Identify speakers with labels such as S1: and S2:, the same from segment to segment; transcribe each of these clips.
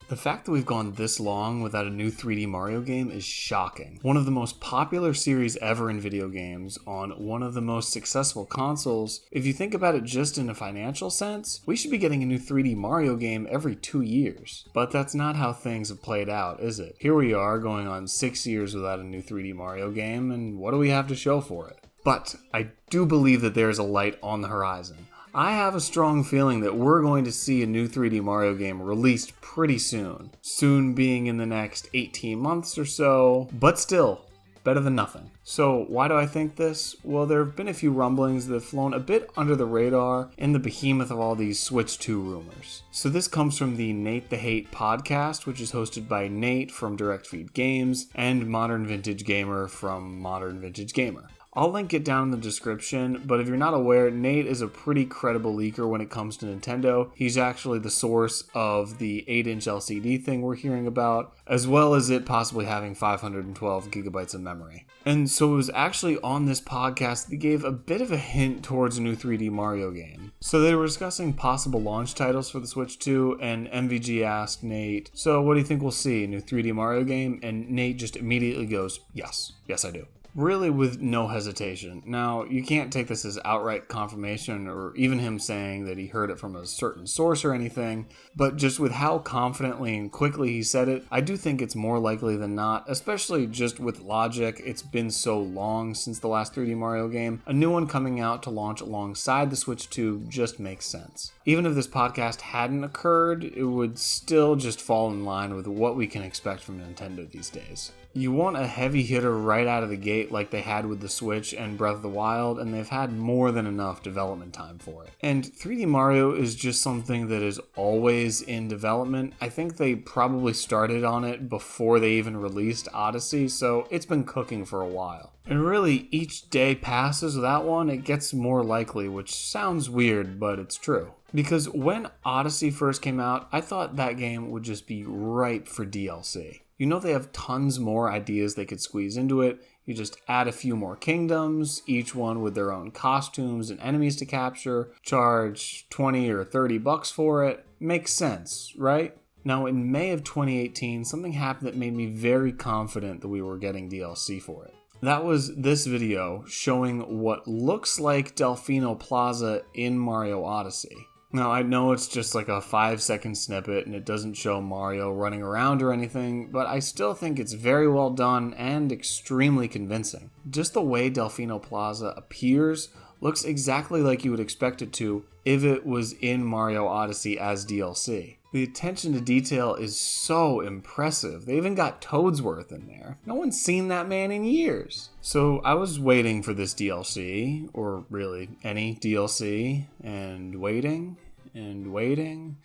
S1: The fact that we've gone this long without a new 3D Mario game is shocking. One of the most popular series ever in video games on one of the most successful consoles. If you think about it just in a financial sense, we should be getting a new 3D Mario game every 2 years. But that's not how things have played out, is it? Here we are going on 6 years without a new 3D Mario game, and what do we have to show for it? But I do believe that there is a light on the horizon. I have a strong feeling that we're going to see a new 3D Mario game released pretty soon. Soon being in the next 18 months or so, but still, better than nothing. So why do I think this? Well, there have been a few rumblings that have flown a bit under the radar in the behemoth of all these Switch 2 rumors. So this comes from the NatetheHate Podcast, which is hosted by Nate from Direct Feed Games and Modern Vintage Gamer from Modern Vintage Gamer. I'll link it down in the description, but if you're not aware, Nate is a pretty credible leaker when it comes to Nintendo. He's actually the source of the 8-inch LCD thing we're hearing about, as well as it possibly having 512 gigabytes of memory. And so it was actually on this podcast that he gave a bit of a hint towards a new 3D Mario game. So they were discussing possible launch titles for the Switch 2, and MVG asked Nate, "So what do you think we'll see, a new 3D Mario game?" And Nate just immediately goes, yes I do. Really with no hesitation. Now, you can't take this as outright confirmation or even him saying that he heard it from a certain source or anything, but just with how confidently and quickly he said it, I do think it's more likely than not, especially just with logic. It's been so long since the last 3D Mario game. A new one coming out to launch alongside the Switch 2 just makes sense. Even if this podcast hadn't occurred, it would still just fall in line with what we can expect from Nintendo these days. You want a heavy hitter right out of the gate like they had with the Switch and Breath of the Wild, and they've had more than enough development time for it. And 3D Mario is just something that is always in development. I think they probably started on it before they even released Odyssey, so it's been cooking for a while. And really, each day passes without one, it gets more likely, which sounds weird, but it's true. Because when Odyssey first came out, I thought that game would just be ripe for DLC. You know they have tons more ideas they could squeeze into it. You just add a few more kingdoms, each one with their own costumes and enemies to capture, charge 20 or 30 bucks for it. Makes sense, right? Now in May of 2018, something happened that made me very confident that we were getting DLC for it. That was this video showing what looks like Delfino Plaza in Mario Odyssey. Now, I know it's just like a 5-second snippet and it doesn't show Mario running around or anything, but I still think it's very well done and extremely convincing. Just the way Delfino Plaza appears looks exactly like you would expect it to if it was in Mario Odyssey as DLC. The attention to detail is so impressive. They even got Toadsworth in there. No one's seen that man in years. So I was waiting for this DLC, or really any DLC, and waiting, and waiting,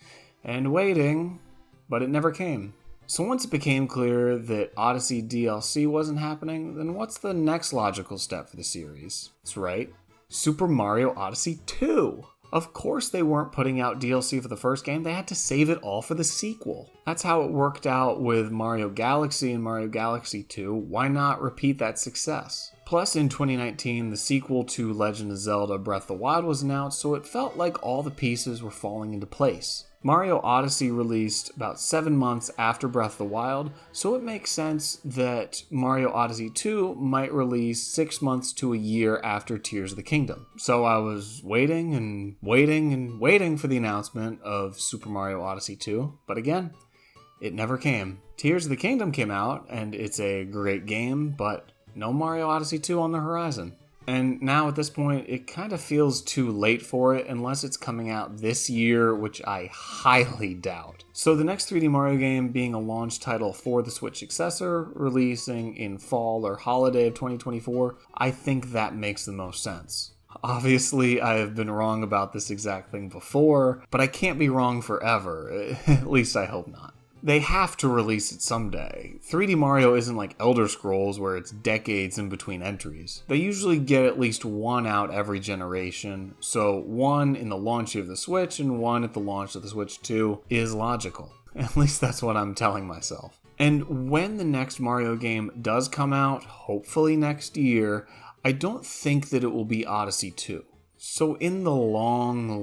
S1: and waiting, but it never came. So once it became clear that Odyssey DLC wasn't happening, then what's the next logical step for the series? That's right, Super Mario Odyssey 2. Of course they weren't putting out DLC for the first game, they had to save it all for the sequel. That's how it worked out with Mario Galaxy and Mario Galaxy 2, why not repeat that success? Plus in 2019, the sequel to Legend of Zelda Breath of the Wild was announced, so it felt like all the pieces were falling into place. Mario Odyssey released about 7 months after Breath of the Wild, so it makes sense that Mario Odyssey 2 might release 6 months to a year after Tears of the Kingdom. So I was waiting and waiting and waiting for the announcement of Super Mario Odyssey 2, but again, it never came. Tears of the Kingdom came out, and it's a great game, but no Mario Odyssey 2 on the horizon. And now at this point, it kind of feels too late for it unless it's coming out this year, which I highly doubt. So the next 3D Mario game being a launch title for the Switch successor, releasing in fall or holiday of 2024, I think that makes the most sense. Obviously, I have been wrong about this exact thing before, but I can't be wrong forever. At least I hope not. They have to release it someday. 3D Mario isn't like Elder Scrolls where it's decades in between entries. They usually get at least one out every generation, so one in the launch of the Switch and one at the launch of the Switch 2 is logical. At least that's what I'm telling myself. And when the next Mario game does come out, hopefully next year, I don't think that it will be Odyssey 2. So in the long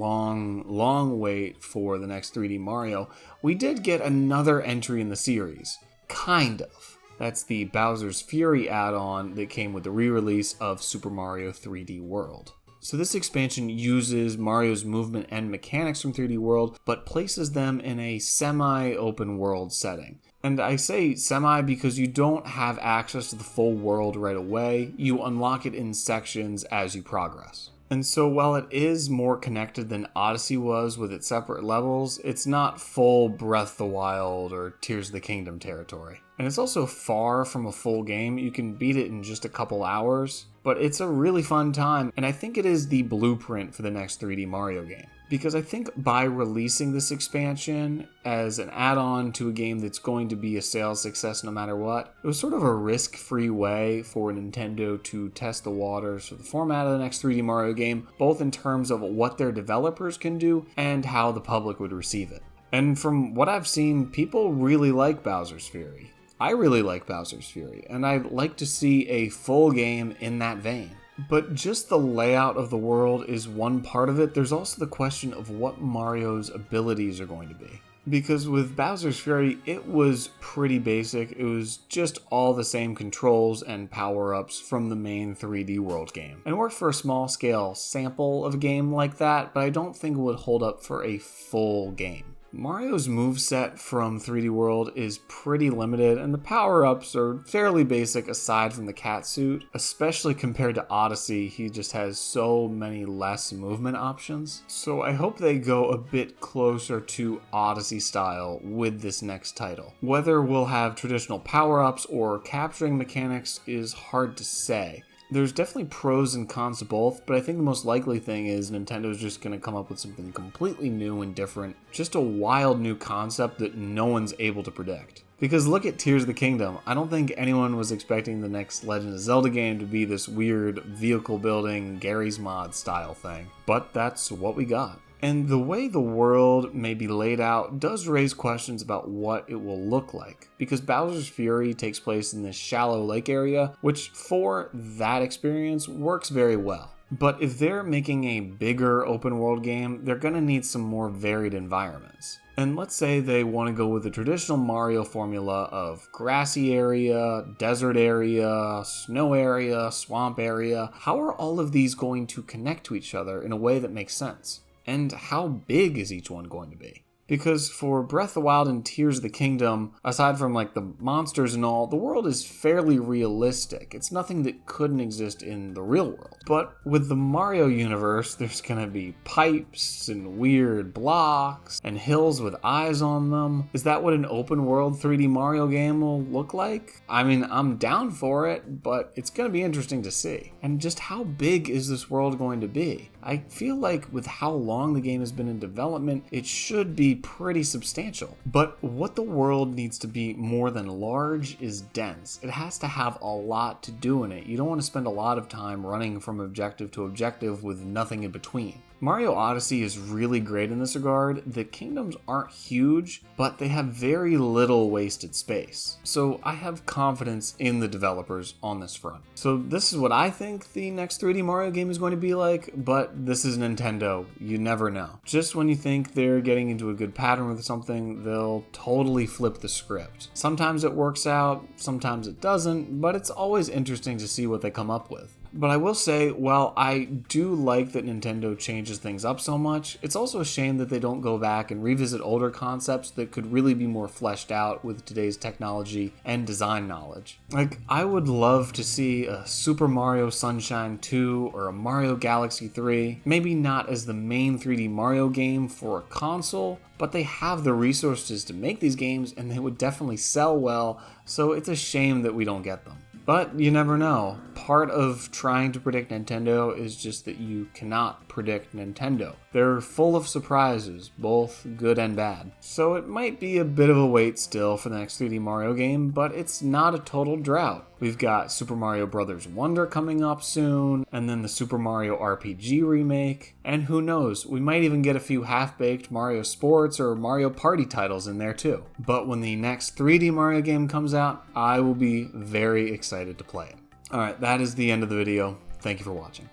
S1: wait for the next 3D Mario, we did get another entry in the series. Kind of. That's the Bowser's Fury add-on that came with the re-release of Super Mario 3D World. So this expansion uses Mario's movement and mechanics from 3D World, but places them in a semi-open world setting. And I say semi because you don't have access to the full world right away. You unlock it in sections as you progress. And so while it is more connected than Odyssey was with its separate levels, it's not full Breath of the Wild or Tears of the Kingdom territory. And it's also far from a full game. You can beat it in just a couple hours, but it's a really fun time, and I think it is the blueprint for the next 3D Mario game. Because I think by releasing this expansion as an add-on to a game that's going to be a sales success no matter what, it was sort of a risk-free way for Nintendo to test the waters for the format of the next 3D Mario game, both in terms of what their developers can do and how the public would receive it. And from what I've seen, people really like Bowser's Fury. I really like Bowser's Fury, and I'd like to see a full game in that vein. But just the layout of the world is one part of it. There's also the question of what Mario's abilities are going to be. Because with Bowser's Fury, it was pretty basic. It was just all the same controls and power-ups from the main 3D World game. And it worked for a small-scale sample of a game like that, but I don't think it would hold up for a full game. Mario's moveset from 3D World is pretty limited, and the power-ups are fairly basic aside from the cat suit. Especially compared to Odyssey, he just has so many less movement options. So I hope they go a bit closer to Odyssey style with this next title. Whether we'll have traditional power-ups or capturing mechanics is hard to say. There's definitely pros and cons to both, but I think the most likely thing is Nintendo's just going to come up with something completely new and different. Just a wild new concept that no one's able to predict. Because look at Tears of the Kingdom. I don't think anyone was expecting the next Legend of Zelda game to be this weird vehicle building Garry's Mod style thing. But that's what we got. And the way the world may be laid out does raise questions about what it will look like, because Bowser's Fury takes place in this shallow lake area, which for that experience works very well. But if they're making a bigger open world game, they're going to need some more varied environments. And let's say they want to go with the traditional Mario formula of grassy area, desert area, snow area, swamp area. How are all of these going to connect to each other in a way that makes sense? And how big is each one going to be? Because for Breath of the Wild and Tears of the Kingdom, aside from like the monsters and all, the world is fairly realistic. It's nothing that couldn't exist in the real world. But with the Mario universe, there's gonna be pipes and weird blocks and hills with eyes on them. Is that what an open world 3D Mario game will look like? I mean, I'm down for it, but it's gonna be interesting to see. And just how big is this world going to be? I feel like with how long the game has been in development, it should be pretty substantial. But what the world needs to be more than large is dense. It has to have a lot to do in it. You don't want to spend a lot of time running from objective to objective with nothing in between. Mario Odyssey is really great in this regard. The kingdoms aren't huge, but they have very little wasted space. So I have confidence in the developers on this front. So this is what I think the next 3D Mario game is going to be like, but this is Nintendo. You never know. Just when you think they're getting into a good pattern with something, they'll totally flip the script. Sometimes it works out, sometimes it doesn't, but it's always interesting to see what they come up with. But I will say, while I do like that Nintendo changes things up so much, it's also a shame that they don't go back and revisit older concepts that could really be more fleshed out with today's technology and design knowledge. Like, I would love to see a Super Mario Sunshine 2 or a Mario Galaxy 3, maybe not as the main 3D Mario game for a console, but they have the resources to make these games and they would definitely sell well, so it's a shame that we don't get them. But you never know. Part of trying to predict Nintendo is just that you cannot predict Nintendo. They're full of surprises, both good and bad. So it might be a bit of a wait still for the next 3D Mario game, but it's not a total drought. We've got Super Mario Bros. Wonder coming up soon, and then the Super Mario RPG remake, and who knows, we might even get a few half-baked Mario Sports or Mario Party titles in there too. But when the next 3D Mario game comes out, I will be very excited to play it. Alright, that is the end of the video. Thank you for watching.